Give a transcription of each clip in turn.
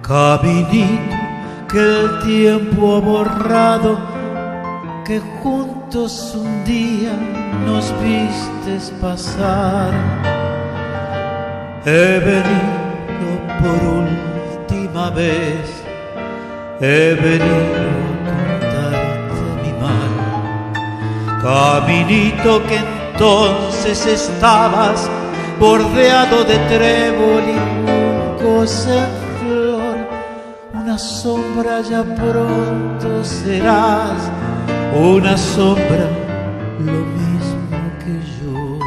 Caminito que el tiempo ha borrado, que juntos un día nos vistes pasar. He venido por última vez, he venido a contarte mi mal. Caminito que entonces estabas bordeado de trébol y juncos en flor, una sombra ya pronto serás, una sombra lo mismo que yo.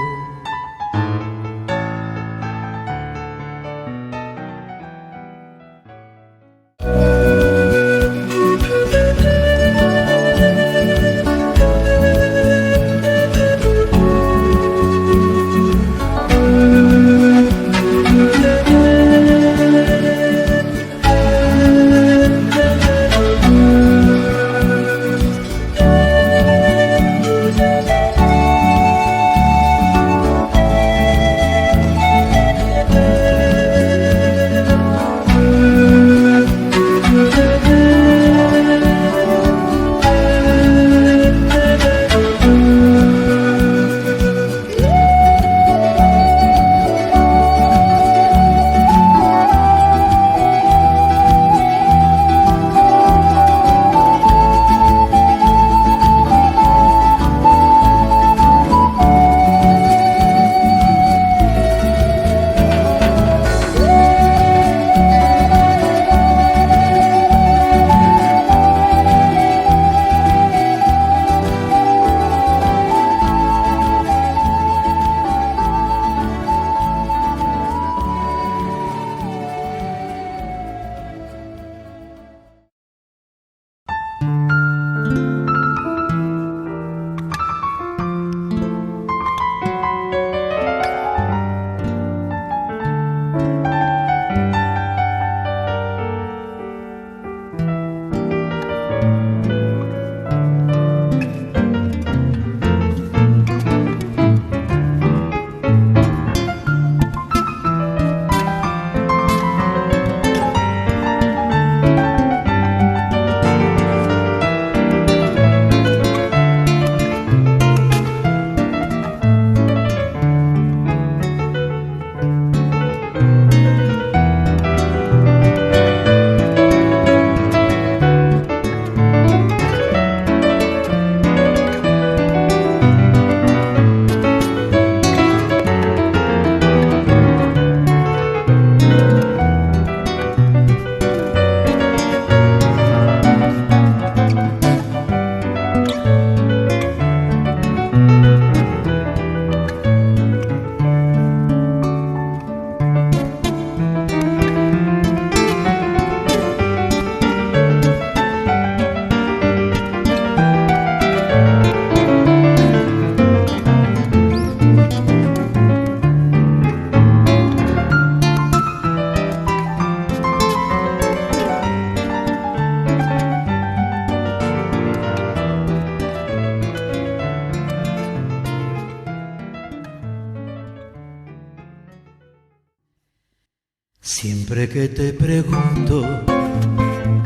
Siempre que te pregunto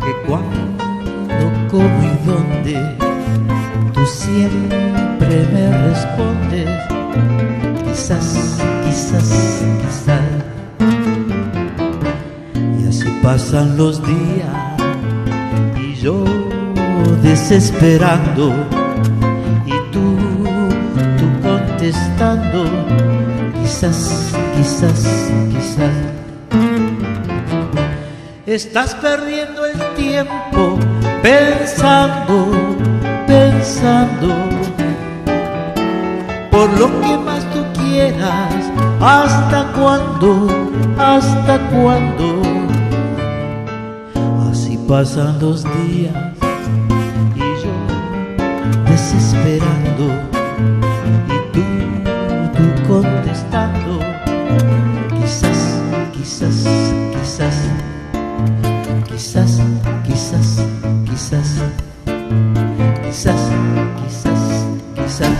que cuándo, cómo y dónde, tú siempre me respondes quizás, quizás, quizás. Y así pasan los días y yo desesperando y tú contestando quizás, quizás, quizás. Estás perdiendo el tiempo pensando, pensando por lo que más tú quieras. ¿Hasta cuándo? ¿Hasta cuándo? Así pasan los días y yo desesperando y tú contestando quizás, quizás, quizás. Quizás, quizás, quizás, quizás, quizás, quizás.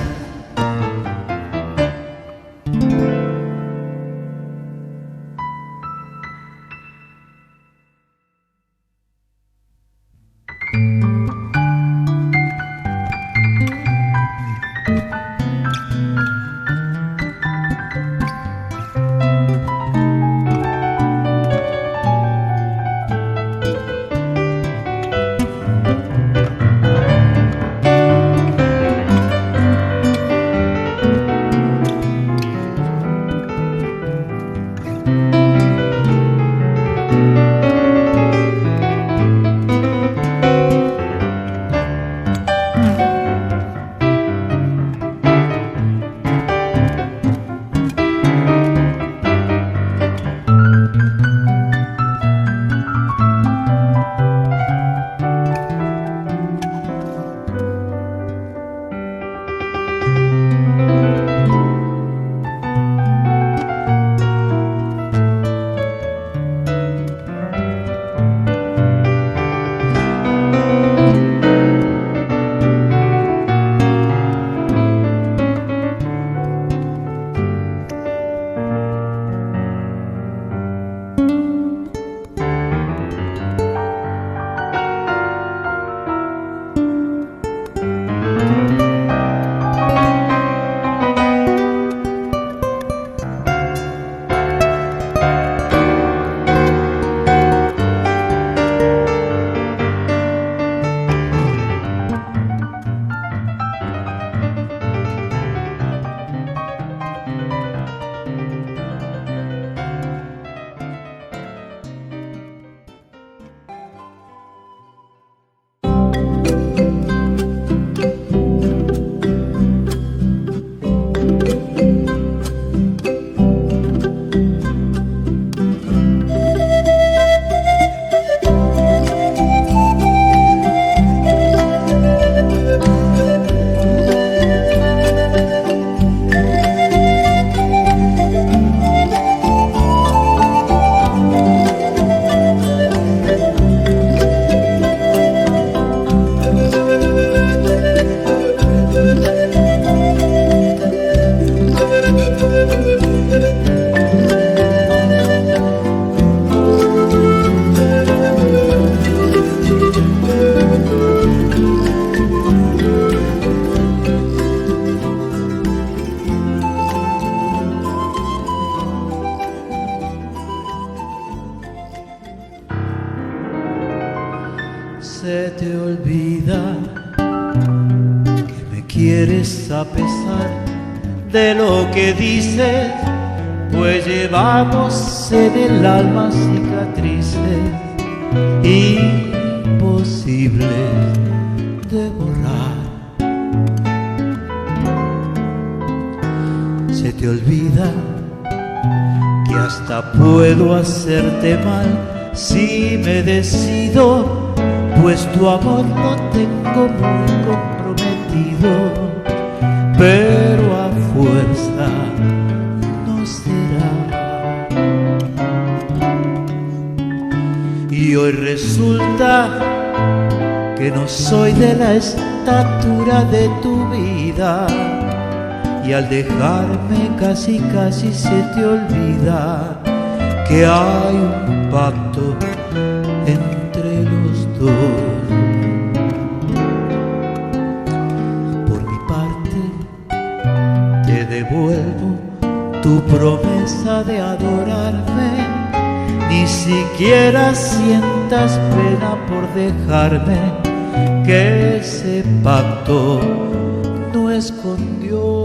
se te olvida que me quieres a pesar de lo que dices, pues llevamos en el alma cicatrices imposibles de borrar. Se te olvida que hasta puedo hacerte mal si me decido, pues tu amor lo tengo muy comprometido, pero a fuerza no será. Y hoy resulta que no soy de la estatura de tu vida, y al dejarme casi casi se te olvida que hay un pacto entre los dos. Por mi parte te devuelvo tu promesa de adorarme, ni siquiera sientas pena por dejarme, que ese pacto no es con Dios.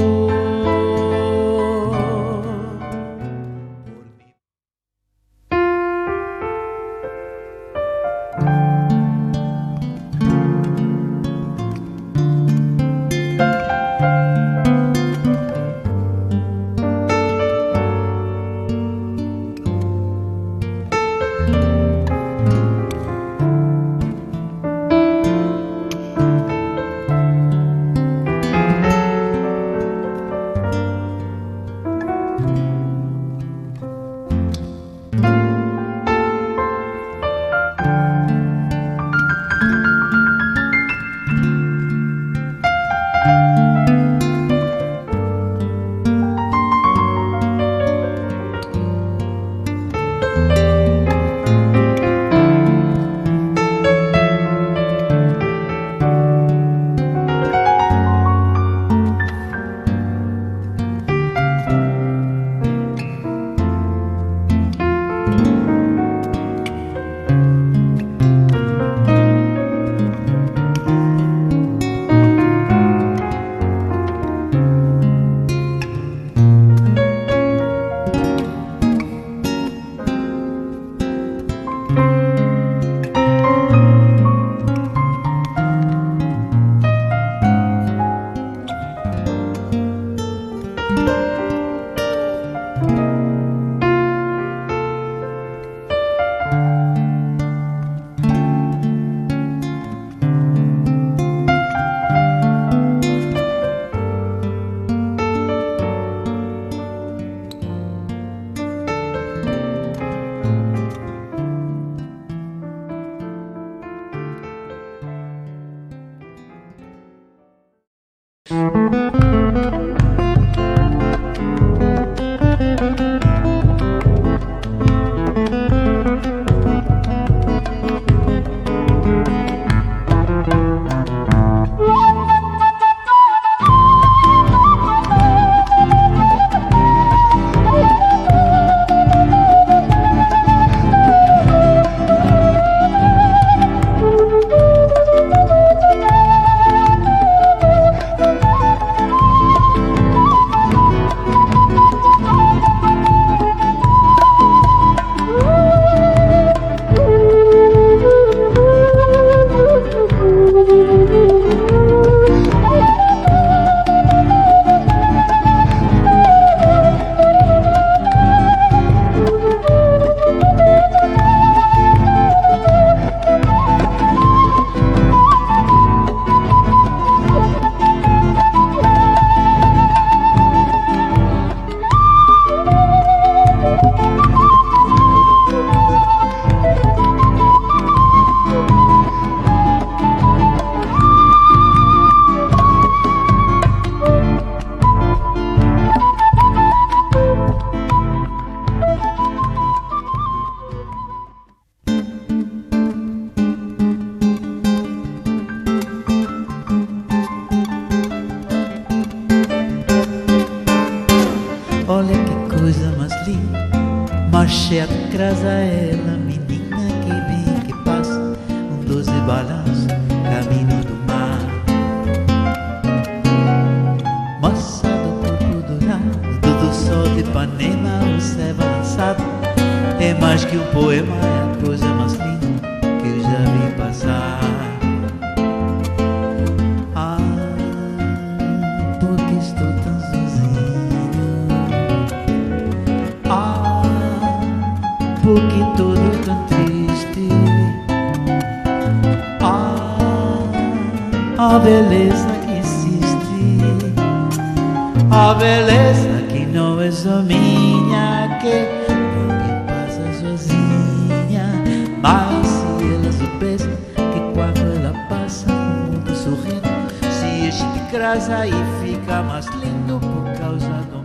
Marche atrás a ela, menina que vem, que passa, doce balanço Ipanema o céu balançado é mais que um poema, é a coisa mais linda que eu já vi passar. Ah, porque estou tão sozinho. Ah, porque todo tão triste. Ah, a beleza que existe, a beleza que não é só minha, que também passa sozinha. Mas se ela soubesse que quando ela passa o mundo sorrindo se enche de graça e fica mais lindo por causa do